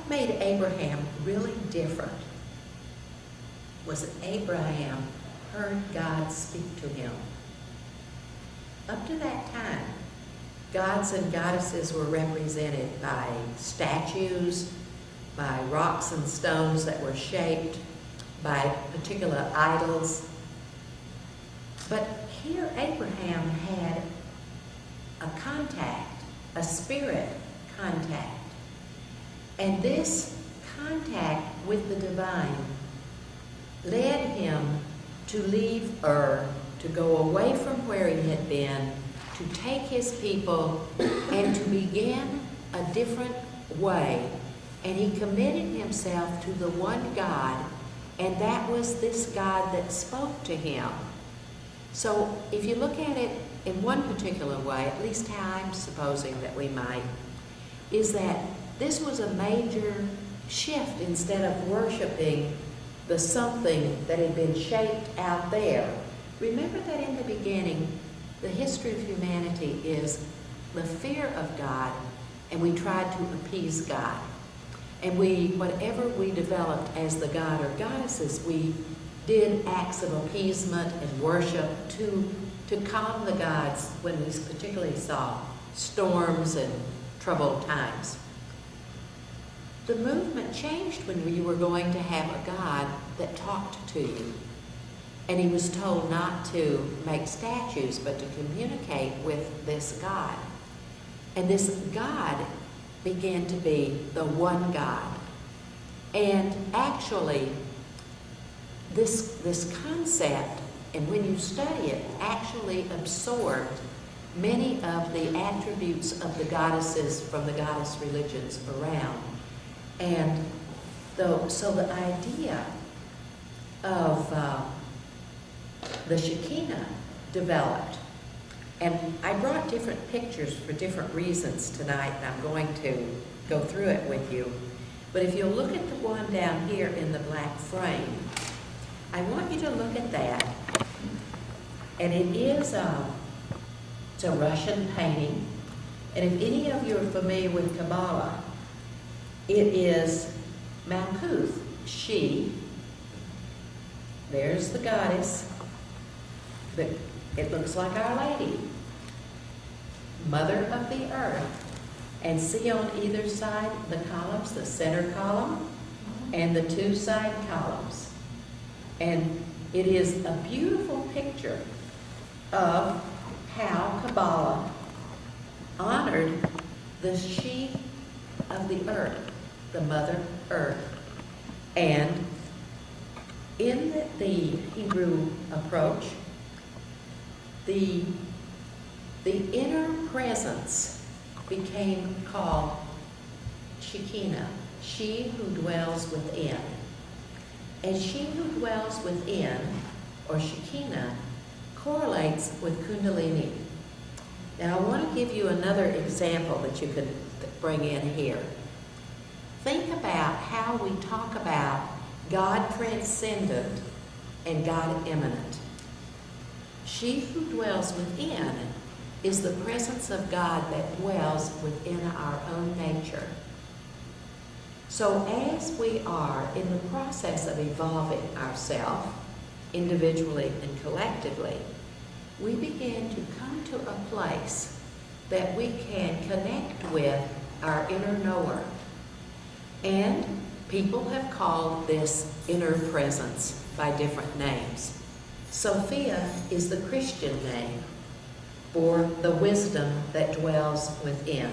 What made Abraham really different was that Abraham heard God speak to him. Up to that time, gods and goddesses were represented by statues, by rocks and stones that were shaped, by particular idols. But here Abraham had a contact, a spirit contact. And this contact with the divine led him to leave Ur, to go away from where he had been, to take his people and to begin a different way. And he committed himself to the one God, and that was this God that spoke to him. So if you look at it in one particular way, at least how I'm supposing that we might, is that this was a major shift. Instead of worshiping the something that had been shaped out there. Remember that in the beginning, the history of humanity is the fear of God, and we tried to appease God. And whatever we developed as the god or goddesses, we did acts of appeasement and worship to calm the gods when we particularly saw storms and troubled times. The movement changed when you were going to have a God that talked to you. And he was told not to make statues, but to communicate with this God. And this God began to be the one God. And actually, this concept, and when you study it, actually absorbed many of the attributes of the goddesses from the goddess religions around. And so the idea of the Shekinah developed. And I brought different pictures for different reasons tonight, and I'm going to go through it with you. But if you'll look at the one down here in the black frame, I want you to look at that. And it is it's a Russian painting. And if any of you are familiar with Kabbalah, it is Malkuth, she. There's the goddess. But it looks like Our Lady, Mother of the Earth. And see on either side the columns, the center column and the two side columns. And it is a beautiful picture of how Kabbalah honored the she of the earth, the Mother Earth. And in the Hebrew approach, the inner presence became called Shekinah, she who dwells within. And she who dwells within, or Shekinah, correlates with Kundalini. Now I want to give you another example that you could bring in here. Think about how we talk about God transcendent and God immanent. She who dwells within is the presence of God that dwells within our own nature. So as we are in the process of evolving ourselves, individually and collectively, we begin to come to a place that we can connect with our inner knower. And people have called this inner presence by different names. Sophia is the Christian name for the wisdom that dwells within.